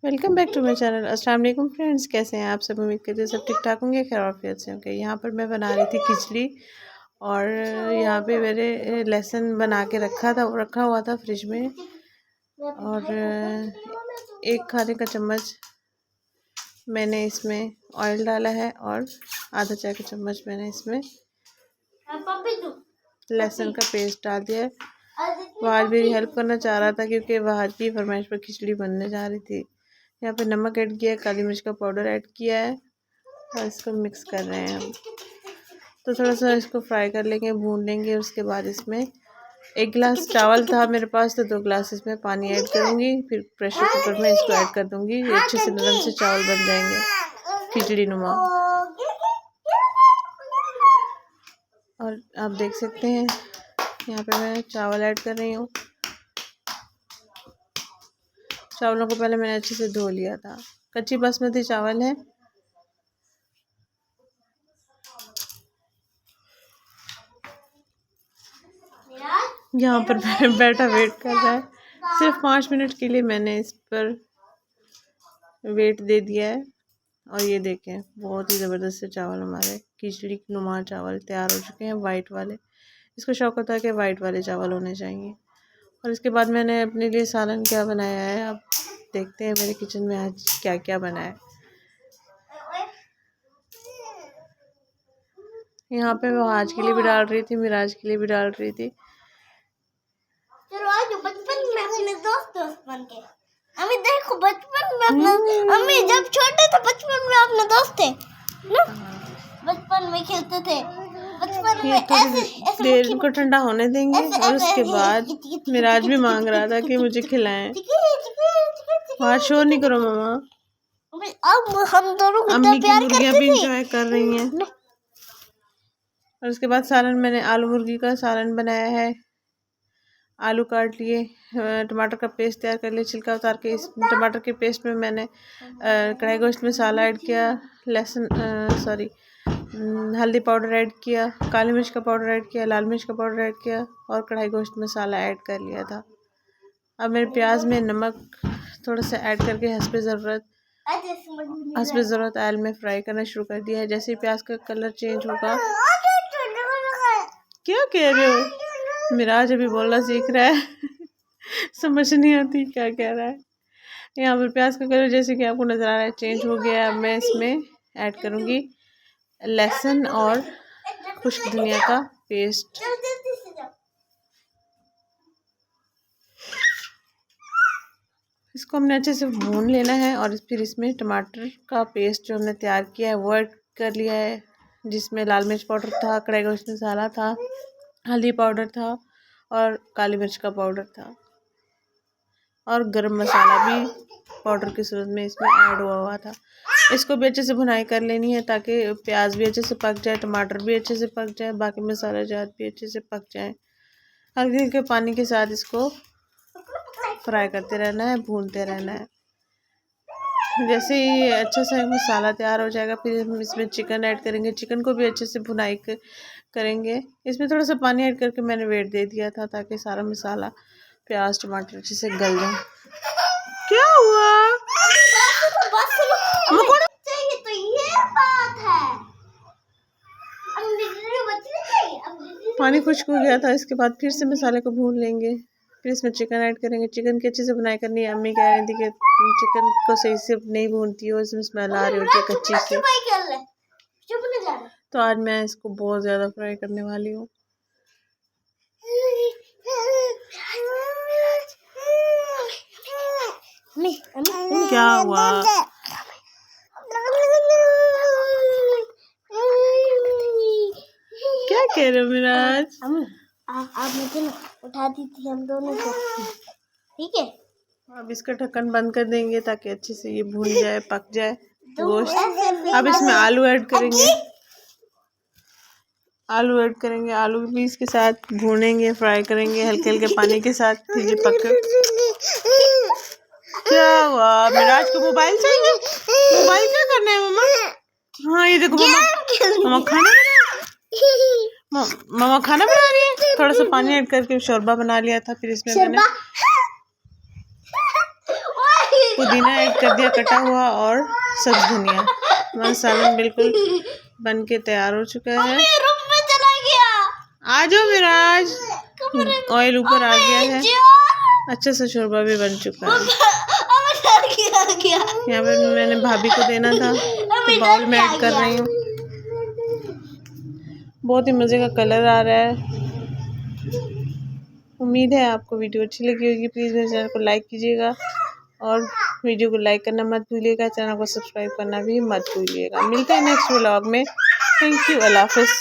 Welcome back to my channel. अस्सलाम वालेकुम friends, कैसे हैं आप सब? उम्मीद करते हैं सब ठीक ठाक होंगे, खैर आफियत से होंगे। यहाँ पर मैं बना रही थी खिचड़ी और यहाँ पे मैंने लहसुन बना के रखा हुआ था फ्रिज में। और एक खाने का चम्मच मैंने इसमें ऑयल डाला है और आधा चाय का चम्मच मैंने इसमें लहसुन का पेस्ट डाल दिया है। वहाज मेरी हेल्प करना चाह रहा था क्योंकि वहाज की फरमाइश पर खिचड़ी बनने जा रही थी। यहाँ पे नमक ऐड किया है, काली मिर्च का पाउडर ऐड किया है और इसको मिक्स कर रहे हैं हम। तो थोड़ा सा इसको फ्राई कर लेंगे, भून लेंगे। उसके बाद इसमें 1 गिलास चावल था मेरे पास, तो 2 गिलास इसमें पानी ऐड करूँगी। फिर प्रेशर कुकर में इसको ऐड कर दूँगी। ये अच्छे से नरम से चावल बन जाएंगे खिचड़ी नुमा। और आप देख सकते हैं यहाँ पे मैं चावल ऐड कर रही हूँ। चावलों को पहले मैंने अच्छे से धो लिया था। कच्ची बासमती चावल है। यहाँ पर बैठा वेट कर रहा है। सिर्फ 5 मिनट के लिए मैंने इस पर वेट दे दिया है। और ये देखें, बहुत ही ज़बरदस्त से चावल हमारे खिचड़ी नुमा चावल तैयार हो चुके हैं, वाइट वाले। इसको शौक होता है कि वाइट वाले चावल होने चाहिए। और इसके बाद मैंने अपने लिए सालन क्या बनाया है, आप देखते हैं मेरे किचन में आज क्या क्या बना है। यहाँ पे मैं आज के लिए भी डाल रही थी, मिराज के लिए भी डाल रही थी। बचपन में अपने दोस्त बन के अम्मी देखो, बचपन में अपना अम्मी जब छोटे थे बचपन में अपने दोस्त थे ना, बचपन में खेलते थे। बचपन में ऐसे देर इनको ठंडा होने देंगे और उसके बाद मिराज भी मांग रहा था कि मुझे खिलाएं। वहाँ शोर नहीं करो मामा। अब हम दोनों अम्मी की मुर्गियाँ भी इंजॉय कर रही हैं। और उसके बाद सालन, मैंने आलू मुर्गी का सालन बनाया है। आलू काट लिए, टमाटर का पेस्ट तैयार कर लिया, छिलका उतार के इस टमाटर के पेस्ट में मैंने कढ़ाई गोश्त मसाला ऐड किया, हल्दी पाउडर ऐड किया, काली मिर्च का पाउडर ऐड किया, लाल मिर्च का पाउडर ऐड किया और कढ़ाई गोश्त मसाला ऐड कर लिया था। अब मेरे प्याज में नमक थोड़ा सा ऐड करके हस्बे ज़रूरत ऑयल में फ्राई करना शुरू कर दिया है। जैसे ही प्याज का कलर चेंज होगा। क्या कह रहे हो? मिराज अभी बोलना सीख रहा है समझ नहीं आती क्या कह रहा है। यहाँ पर प्याज का कलर जैसे कि आपको नज़र आ रहा है चेंज हो गया है। अब मैं इसमें ऐड करूँगी लहसुन और खुश्क धनिया का पेस्ट। इसको हमने अच्छे से भून लेना है और फिर इसमें टमाटर का पेस्ट जो हमने तैयार किया है वो ऐड कर लिया है, जिसमें लाल मिर्च पाउडर था, कढ़ाई गोश्त मसाला था, हल्दी पाउडर था और काली मिर्च का पाउडर था और गरम मसाला भी पाउडर की सूरत में इसमें ऐड हुआ था। इसको भी अच्छे से भुनाई कर लेनी है ताकि प्याज भी अच्छे से पक जाए, टमाटर भी अच्छे से पक जाए, बाकी मसाला जात भी अच्छे से पक जाए। हल्के हल्के पानी के साथ इसको फ्राई करते रहना है, भूनते रहना है। जैसे ही अच्छा सा मसाला तैयार हो जाएगा फिर हम इसमें चिकन ऐड करेंगे। चिकन को भी अच्छे से भुनाई करेंगे। इसमें थोड़ा सा पानी ऐड करके मैंने वेट दे दिया था ताकि सारा मसाला प्याज टमाटर अच्छे से गल जाए। क्या हुआ? तो ये बात है। पानी खुश्क हो गया था। इसके बाद फिर से मसाले को भून लेंगे, फिर इसमें चिकन ऐड करेंगे। चिकन की अच्छे से बुनाई करनी है। अम्मी कह रही थी कि चिकन को सही से नहीं भूनती हो, इसमें स्मेल आ रही होती है कच्ची से। तो आज मैं इसको बहुत ज़्यादा फ्राई करने वाली हूँ। क्या हुआ? क्या कह रहे हो मिराज? आप मुझे ना उठा दी थी हम दोनों को, ठीक है? अब इसका ढक्कन बंद कर देंगे ताकि अच्छे से ये भून जाए, पक जाए गोश्त। अब इसमें आलू ऐड करेंगे। आलू ऐड करेंगे, आलू भी इसके साथ भूनेंगे, फ्राई करेंगे हल्के हल्के पानी के साथ। फिर ये पक। क्या हुआ? मिराज को मोबाइल चाहिए? मोबाइल क्या करना है मम्मा? हाँ ये देखो मम्मा खाना मामा खाना बना रही है। थोड़ा सा पानी ऐड करके शोरबा बना लिया था। फिर इसमें मैंने पुदीना ऐड कर दिया कटा हुआ और सब्ज धनिया। हमारा सालन बिल्कुल बन के तैयार हो चुका है। मम्मी रूम में चला गया। आ जाओ मिराज। ऑयल ऊपर आ गया है। जो अच्छा सा शोरबा भी बन चुका है। आ गया। यहाँ पे मैंने भाभी को देना था तो बाउल में ऐड कर रही हूँ। बहुत ही मज़े का कलर आ रहा है। उम्मीद है आपको वीडियो अच्छी लगी होगी। प्लीज़ मेरे चैनल को लाइक कीजिएगा और वीडियो को लाइक करना मत भूलिएगा। चैनल को सब्सक्राइब करना भी मत भूलिएगा। मिलते हैं नेक्स्ट व्लॉग में। Thank you. अल्लाह हाफ़िज़।